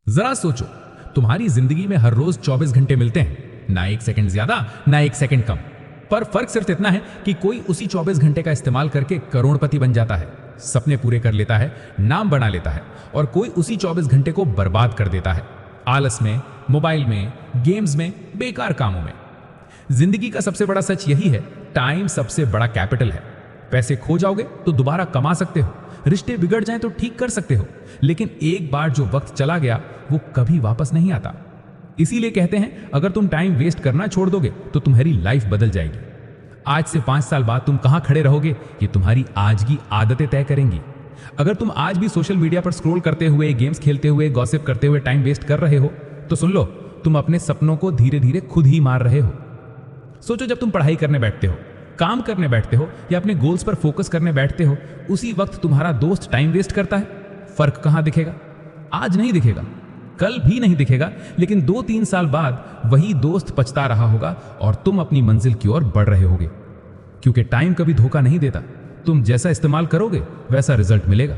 जरा सोचो, तुम्हारी जिंदगी में हर रोज 24 घंटे मिलते हैं, ना एक सेकंड ज्यादा ना एक सेकंड कम। पर फर्क सिर्फ इतना है कि कोई उसी 24 घंटे का इस्तेमाल करके करोड़पति बन जाता है, सपने पूरे कर लेता है, नाम बना लेता है, और कोई उसी 24 घंटे को बर्बाद कर देता है, आलस में, मोबाइल में, गेम्स में, बेकार कामों में। जिंदगी का सबसे बड़ा सच यही है, टाइम सबसे बड़ा कैपिटल है। पैसे खो जाओगे तो दोबारा कमा सकते हो, रिश्ते बिगड़ जाएं तो ठीक कर सकते हो, लेकिन एक बार जो वक्त चला गया वो कभी वापस नहीं आता। इसीलिए कहते हैं, अगर तुम टाइम वेस्ट करना छोड़ दोगे तो तुम्हारी लाइफ बदल जाएगी। आज से 5 साल बाद तुम कहां खड़े रहोगे ये तुम्हारी आज की आदतें तय करेंगी। अगर तुम आज भी सोशल मीडिया पर स्क्रॉल करते हुए, गेम्स खेलते हुए, गॉसिप करते हुए टाइम वेस्ट कर रहे हो तो सुन लो, तुम अपने सपनों को धीरे धीरे खुद ही मार रहे हो। सोचो, जब तुम पढ़ाई करने बैठते हो, काम करने बैठते हो या अपने गोल्स पर फोकस करने बैठते हो, उसी वक्त तुम्हारा दोस्त टाइम वेस्ट करता है। फर्क कहां दिखेगा? आज नहीं दिखेगा, कल भी नहीं दिखेगा, लेकिन 2-3 साल बाद वही दोस्त पछता रहा होगा और तुम अपनी मंजिल की ओर बढ़ रहे होगे। क्योंकि टाइम कभी धोखा नहीं देता, तुम जैसा इस्तेमाल करोगे वैसा रिजल्ट मिलेगा।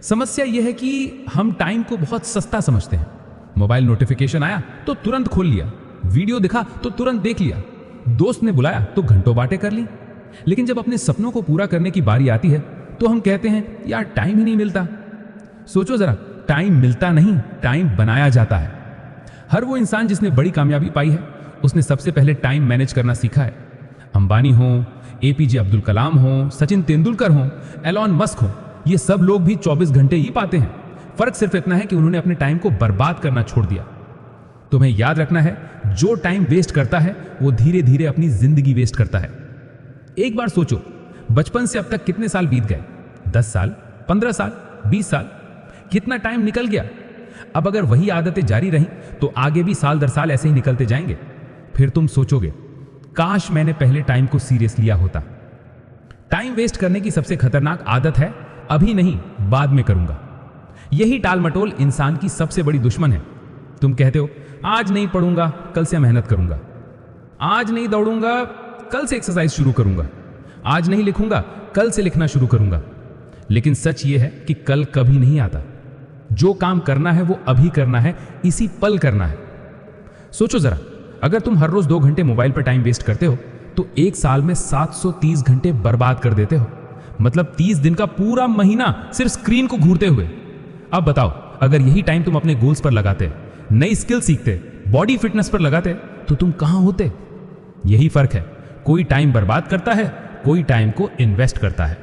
समस्या यह है कि हम टाइम को बहुत सस्ता समझते हैं। मोबाइल नोटिफिकेशन आया तो तुरंत खोल लिया, वीडियो दिखा तो तुरंत देख लिया, दोस्त ने बुलाया तो घंटों बातें कर ली। लेकिन जब अपने सपनों को पूरा करने की बारी आती है तो हम कहते हैं, यार टाइम ही नहीं मिलता। सोचो जरा, टाइम मिलता नहीं, टाइम बनाया जाता है। हर वो इंसान जिसने बड़ी कामयाबी पाई है, उसने सबसे पहले टाइम मैनेज करना सीखा है। अंबानी हो, एपीजे अब्दुल कलाम हो, सचिन तेंदुलकर हो, एलॉन मस्क हो, ये सब लोग भी 24 घंटे ही पाते हैं। फर्क सिर्फ इतना है कि उन्होंने अपने टाइम को बर्बाद करना छोड़ दिया। तुम्हें याद रखना है, जो टाइम वेस्ट करता है वो धीरे धीरे अपनी जिंदगी वेस्ट करता है। एक बार सोचो, बचपन से अब तक कितने साल बीत गए? 10 साल, 15 साल, 20 साल, कितना टाइम निकल गया। अब अगर वही आदतें जारी रहीं तो आगे भी साल दर साल ऐसे ही निकलते जाएंगे। फिर तुम सोचोगे, काश मैंने पहले टाइम को सीरियस लिया होता। टाइम वेस्ट करने की सबसे खतरनाक आदत है, अभी नहीं, बाद में करूंगा। यही टाल मटोल इंसान की सबसे बड़ी दुश्मन है। तुम कहते हो, आज नहीं पढ़ूंगा, कल से मेहनत करूंगा। आज नहीं दौड़ूंगा, कल से एक्सरसाइज शुरू करूंगा। आज नहीं लिखूंगा, कल से लिखना शुरू करूंगा। लेकिन सच यह है कि कल कभी नहीं आता। जो काम करना है वो अभी करना है, इसी पल करना है। सोचो जरा, अगर तुम हर रोज 2 घंटे मोबाइल पर टाइम वेस्ट करते हो तो एक साल में 730 घंटे बर्बाद कर देते हो। मतलब 30 दिन का पूरा महीना सिर्फ स्क्रीन को घूरते हुए। अब बताओ, अगर यही टाइम तुम अपने गोल्स पर लगाते, नई स्किल सीखते, बॉडी फिटनेस पर लगाते, तो तुम कहां होते? यही फर्क है, कोई टाइम बर्बाद करता है, कोई टाइम को इन्वेस्ट करता है।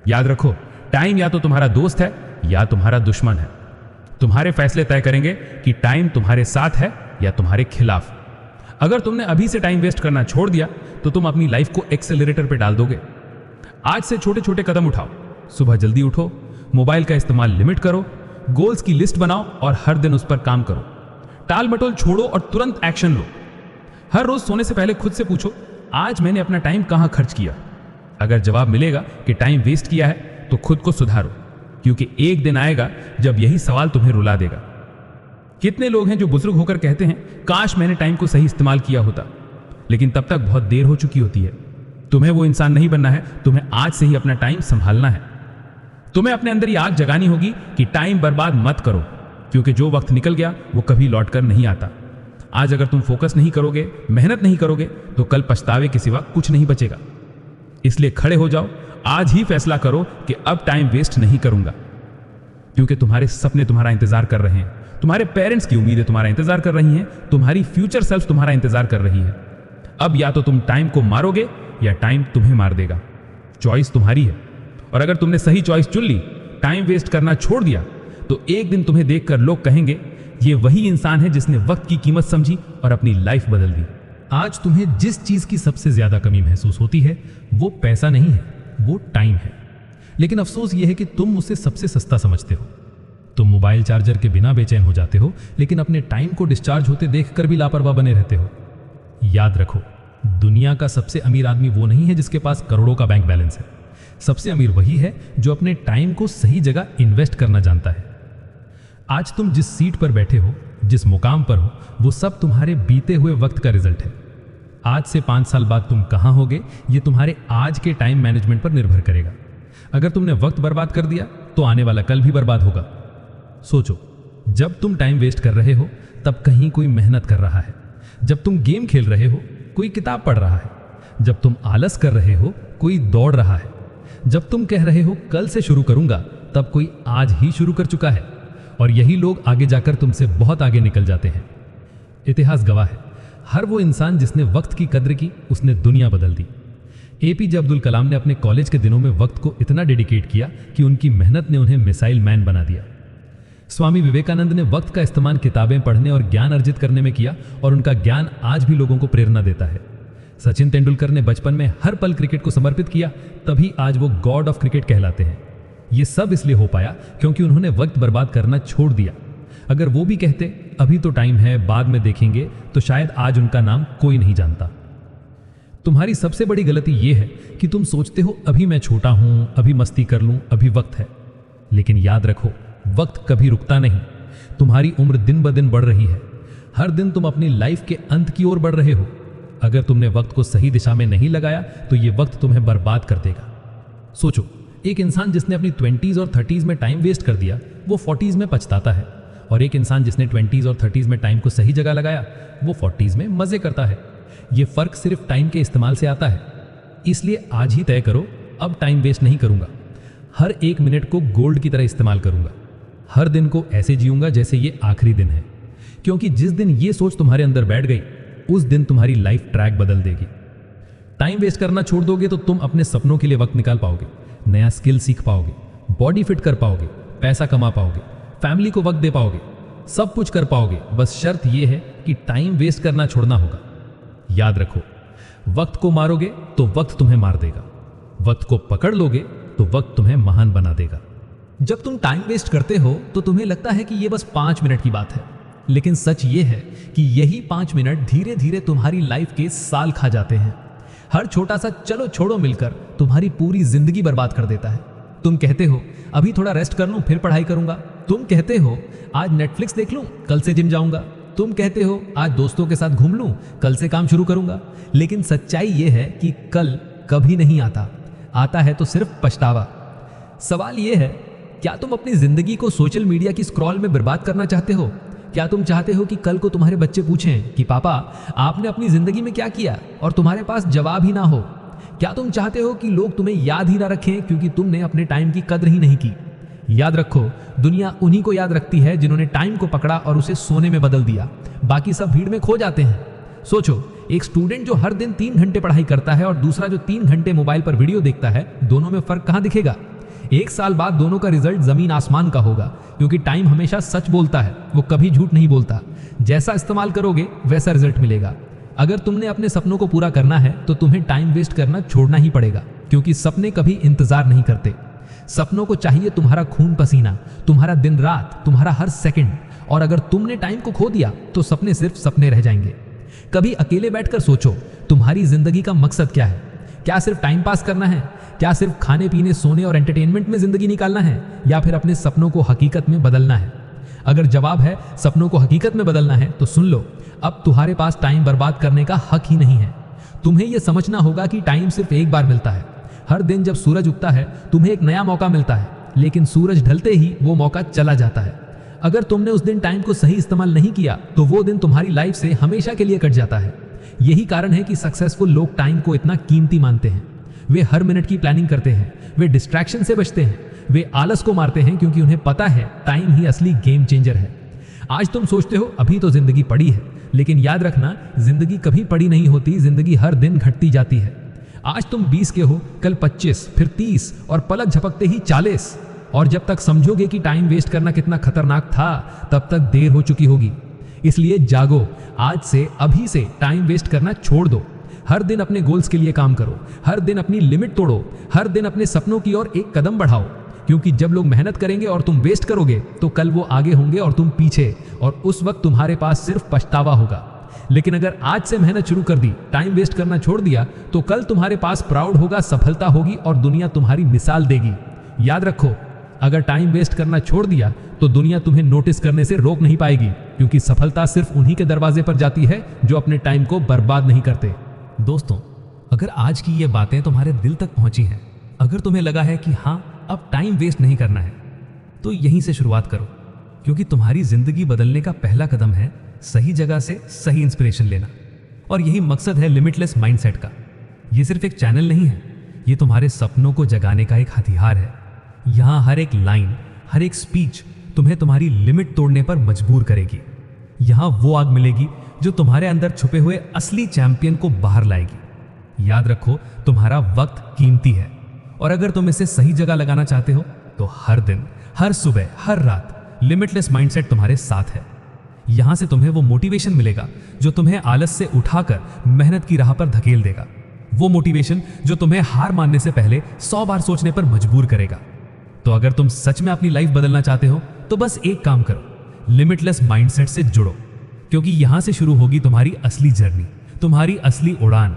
याद रखो, टाइम या तो तुम्हारा दोस्त है या तुम्हारा दुश्मन है। तुम्हारे फैसले तय करेंगे कि टाइम तुम्हारे साथ है या तुम्हारे खिलाफ। अगर तुमने अभी से टाइम वेस्ट करना छोड़ दिया तो तुम अपनी लाइफ को एक्सेलरेटर पे डाल दोगे। आज से छोटे छोटे कदम उठाओ। सुबह जल्दी उठो, मोबाइल का इस्तेमाल लिमिट करो, गोल्स की लिस्ट बनाओ और हर दिन उस पर काम करो। टाल मटोल छोड़ो और तुरंत एक्शन लो। हर रोज सोने से पहले खुद से पूछो, आज मैंने अपना टाइम कहां खर्च किया। अगर जवाब मिलेगा कि टाइम वेस्ट किया है तो खुद को सुधारो, क्योंकि एक दिन आएगा जब यही सवाल तुम्हें रुला देगा। कितने लोग हैं जो बुजुर्ग होकर कहते हैं, काश मैंने टाइम को सही इस्तेमाल किया होता, लेकिन तब तक बहुत देर हो चुकी होती है। तुम्हें वो इंसान नहीं बनना है, तुम्हें आज से ही अपना टाइम संभालना है। तुम्हें अपने अंदर ये आग जगानी होगी कि टाइम बर्बाद मत करो, क्योंकि जो वक्त निकल गया वो कभी लौट कर नहीं आता। आज अगर तुम फोकस नहीं करोगे, मेहनत नहीं करोगे, तो कल पछतावे के सिवा कुछ नहीं बचेगा। इसलिए खड़े हो जाओ, आज ही फैसला करो कि अब टाइम वेस्ट नहीं करूंगा, क्योंकि तुम्हारे सपने तुम्हारा इंतजार कर रहे हैं, तुम्हारे पेरेंट्स की उम्मीदें तुम्हारा इंतजार कर रही हैं, तुम्हारी फ्यूचर सेल्फ तुम्हारा इंतजार कर रही है। अब या तो तुम टाइम को मारोगे या टाइम तुम्हें मार देगा। चॉइस तुम्हारी है। और अगर तुमने सही चॉइस चुन ली, टाइम वेस्ट करना छोड़ दिया, तो एक दिन तुम्हें देखकर लोग कहेंगे, ये वही इंसान है जिसने वक्त की कीमत समझी और अपनी लाइफ बदल दी। आज तुम्हें जिस चीज की सबसे ज्यादा कमी महसूस होती है वो पैसा नहीं है, वो टाइम है। लेकिन अफसोस यह है कि तुम उसे सबसे सस्ता समझते हो। तुम मोबाइल चार्जर के बिना बेचैन हो जाते हो, लेकिन अपने टाइम को डिस्चार्ज होते देखकर भी लापरवाह बने रहते हो। याद रखो, दुनिया का सबसे अमीर आदमी वो नहीं है जिसके पास करोड़ों का बैंक बैलेंस है। सबसे अमीर वही है जो अपने टाइम को सही जगह इन्वेस्ट करना जानता है। आज तुम जिस सीट पर बैठे हो, जिस मुकाम पर हो, वो सब तुम्हारे बीते हुए वक्त का रिजल्ट है। आज से 5 साल बाद तुम कहां होगे, ये तुम्हारे आज के टाइम मैनेजमेंट पर निर्भर करेगा। अगर तुमने वक्त बर्बाद कर दिया तो आने वाला कल भी बर्बाद होगा। सोचो, जब तुम टाइम वेस्ट कर रहे हो तब कहीं कोई मेहनत कर रहा है। जब तुम गेम खेल रहे हो कोई किताब पढ़ रहा है। जब तुम आलस कर रहे हो कोई दौड़ रहा है। जब तुम कह रहे हो कल से शुरू करूंगा तब कोई आज ही शुरू कर चुका है। और यही लोग आगे जाकर तुमसे बहुत आगे निकल जाते हैं। इतिहास गवाह है, हर वो इंसान जिसने वक्त की कद्र की उसने दुनिया बदल दी। एपीजे अब्दुल कलाम ने अपने कॉलेज के दिनों में वक्त को इतना डेडिकेट किया कि उनकी मेहनत ने उन्हें मिसाइल मैन बना दिया। स्वामी विवेकानंद ने वक्त का इस्तेमाल किताबें पढ़ने और ज्ञान अर्जित करने में किया और उनका ज्ञान आज भी लोगों को प्रेरणा देता है। सचिन तेंदुलकर ने बचपन में हर पल क्रिकेट को समर्पित किया, तभी आज वो गॉड ऑफ क्रिकेट कहलाते हैं। ये सब इसलिए हो पाया क्योंकि उन्होंने वक्त बर्बाद करना छोड़ दिया। अगर वो भी कहते अभी तो टाइम है, बाद में देखेंगे, तो शायद आज उनका नाम कोई नहीं जानता। तुम्हारी सबसे बड़ी गलती यह है कि तुम सोचते हो अभी मैं छोटा हूं, अभी मस्ती कर लूं, अभी वक्त है। लेकिन याद रखो, वक्त कभी रुकता नहीं। तुम्हारी उम्र दिन ब दिन बढ़ रही है। हर दिन तुम अपनी लाइफ के अंत की ओर बढ़ रहे हो। अगर तुमने वक्त को सही दिशा में नहीं लगाया तो ये वक्त तुम्हें बर्बाद कर देगा। सोचो, एक इंसान जिसने अपनी 20s और 30s में टाइम वेस्ट कर दिया वो 40s में पछताता है, और एक इंसान जिसने 20s और 30s में टाइम को सही जगह लगाया वो 40s में मजे करता है। ये फर्क सिर्फ टाइम के इस्तेमाल से आता है। इसलिए आज ही तय करो, अब टाइम वेस्ट नहीं करूंगा। हर एक मिनट को गोल्ड की तरह इस्तेमाल करूंगा। हर दिन को ऐसे जीऊंगा जैसे ये आखिरी दिन है, क्योंकि जिस दिन ये सोच तुम्हारे अंदर बैठ गई उस दिन तुम्हारी लाइफ ट्रैक बदल देगी। टाइम वेस्ट करना छोड़ दोगे तो तुम अपने सपनों के लिए वक्त निकाल पाओगे, नया स्किल सीख पाओगे, बॉडी फिट कर पाओगे, पैसा कमा पाओगे, फैमिली को वक्त दे पाओगे, सब कुछ कर पाओगे। बस शर्त यह है कि टाइम वेस्ट करना छोड़ना होगा। याद रखो, वक्त को मारोगे तो वक्त तुम्हें मार देगा, वक्त को पकड़ लोगे तो वक्त तुम्हें महान बना देगा। जब तुम टाइम वेस्ट करते हो तो तुम्हें लगता है कि ये बस 5 मिनट की बात है, लेकिन सच ये है कि यही 5 मिनट धीरे धीरे तुम्हारी लाइफ के साल खा जाते हैं। हर छोटा सा चलो छोड़ो मिलकर तुम्हारी पूरी जिंदगी बर्बाद कर देता है। तुम कहते हो अभी थोड़ा रेस्ट कर लूं फिर पढ़ाई करूंगा। तुम कहते हो आज नेटफ्लिक्स देख लूं, कल से जिम जाऊंगा। तुम कहते हो आज दोस्तों के साथ घूम लूं, कल से काम शुरू करूंगा। लेकिन सच्चाई यह है कि कल कभी नहीं आता, आता है तो सिर्फ पछतावा। सवाल यह है, क्या तुम अपनी जिंदगी को सोशल मीडिया की स्क्रॉल में बर्बाद करना चाहते हो? क्या तुम चाहते हो कि कल को तुम्हारे बच्चे पूछें कि पापा आपने अपनी जिंदगी में क्या किया, और तुम्हारे पास जवाब ही ना हो? क्या तुम चाहते हो कि लोग तुम्हें याद ही ना रखें क्योंकि तुमने अपने टाइम की कद्र ही नहीं की? याद रखो, दुनिया उन्हीं को याद रखती है जिन्होंने टाइम को पकड़ा और उसे सोने में बदल दिया। बाकी सब भीड़ में खो जाते हैं। सोचो, एक स्टूडेंट जो हर दिन 3 घंटे पढ़ाई करता है और दूसरा जो 3 घंटे मोबाइल पर वीडियो देखता है, दोनों में फर्क कहां दिखेगा? 1 साल बाद दोनों का रिजल्ट जमीन आसमान का होगा, क्योंकि टाइम हमेशा सच बोलता है, वो कभी झूठ नहीं बोलता। जैसा इस्तेमाल करोगे वैसा रिजल्ट मिलेगा। अगर तुमने अपने सपनों को पूरा करना है तो तुम्हें टाइम वेस्ट करना छोड़ना ही पड़ेगा, क्योंकि सपने कभी इंतजार नहीं करते। सपनों को चाहिए तुम्हारा खून पसीना, तुम्हारा दिन रात, तुम्हारा हर सेकंड। और अगर तुमने टाइम को खो दिया तो सपने सिर्फ सपने रह जाएंगे। कभी अकेले बैठकर सोचो, तुम्हारी जिंदगी का मकसद क्या है? क्या सिर्फ टाइम पास करना है? क्या सिर्फ खाने पीने, सोने और एंटरटेनमेंट में जिंदगी निकालना है, या फिर अपने सपनों को हकीकत में बदलना है? अगर जवाब है सपनों को हकीकत में बदलना है तो सुन लो, अब तुम्हारे पास टाइम बर्बाद करने का हक ही नहीं है। तुम्हें यह समझना होगा कि टाइम सिर्फ एक बार मिलता है। हर दिन जब सूरज उगता है तुम्हें एक नया मौका मिलता है, लेकिन सूरज ढलते ही वो मौका चला जाता है। अगर तुमने उस दिन टाइम को सही इस्तेमाल नहीं किया तो वो दिन तुम्हारी लाइफ से हमेशा के लिए कट जाता है। यही कारण है कि सक्सेसफुल लोग टाइम को इतना कीमती मानते हैं। वे हर मिनट की प्लानिंग करते हैं, वे डिस्ट्रैक्शन से बचते हैं, वे आलस को मारते हैं, क्योंकि उन्हें पता है टाइम ही असली गेम चेंजर है। आज तुम सोचते हो अभी तो जिंदगी पड़ी है, लेकिन याद रखना, जिंदगी कभी पड़ी नहीं होती, जिंदगी हर दिन घटती जाती है। आज तुम 20 के हो, कल 25, फिर 30 और पलक झपकते ही 40। और जब तक समझोगे कि टाइम वेस्ट करना कितना खतरनाक था, तब तक देर हो चुकी होगी। इसलिए जागो, आज से, अभी से टाइम वेस्ट करना छोड़ दो। हर दिन अपने गोल्स के लिए काम करो, हर दिन अपनी लिमिट तोड़ो, हर दिन अपने सपनों की ओर एक कदम बढ़ाओ। क्योंकि जब लोग मेहनत करेंगे और तुम वेस्ट करोगे तो कल वो आगे होंगे और तुम पीछे, और उस वक्त तुम्हारे पास सिर्फ पछतावा होगा। लेकिन अगर आज से मेहनत शुरू कर दी, टाइम वेस्ट करना छोड़ दिया, तो कल तुम्हारे पास प्राउड होगा, सफलता होगी और दुनिया तुम्हारी मिसाल देगी। याद रखो, अगर टाइम वेस्ट करना छोड़ दिया तो दुनिया तुम्हें नोटिस करने से रोक नहीं पाएगी, क्योंकि सफलता सिर्फ उन्हीं के दरवाजे पर जाती है जो अपने टाइम को बर्बाद नहीं करते। दोस्तों, अगर आज की ये बातें तुम्हारे दिल तक पहुंची हैं, अगर तुम्हें लगा है कि हाँ, अब टाइम वेस्ट नहीं करना है, तो यहीं से शुरुआत करो। क्योंकि तुम्हारी जिंदगी बदलने का पहला कदम है सही जगह से सही इंस्पिरेशन लेना। और यही मकसद है लिमिटलेस माइंडसेट का। ये सिर्फ एक चैनल नहीं है, ये तुम्हारे सपनों को जगाने का एक हथियार है। यहाँ हर एक लाइन, हर एक स्पीच तुम्हें तुम्हारी लिमिट तोड़ने पर मजबूर करेगी। यहाँ वो आग मिलेगी जो तुम्हारे अंदर छुपे हुए असली चैंपियन को बाहर लाएगी। याद रखो, तुम्हारा वक्त कीमती है और अगर तुम इसे सही जगह लगाना चाहते हो तो हर दिन, हर सुबह, हर रात लिमिटलेस माइंडसेट तुम्हारे साथ है। यहां से तुम्हें वो मोटिवेशन मिलेगा जो तुम्हें आलस से उठाकर मेहनत की राह पर धकेल देगा। वो मोटिवेशन जो तुम्हें हार मानने से पहले 100 बार सोचने पर मजबूर करेगा। तो अगर तुम सच में अपनी लाइफ बदलना चाहते हो तो बस एक काम करो, लिमिटलेस माइंडसेट से जुड़ो, क्योंकि यहां से शुरू होगी तुम्हारी असली जर्नी, तुम्हारी असली उड़ान।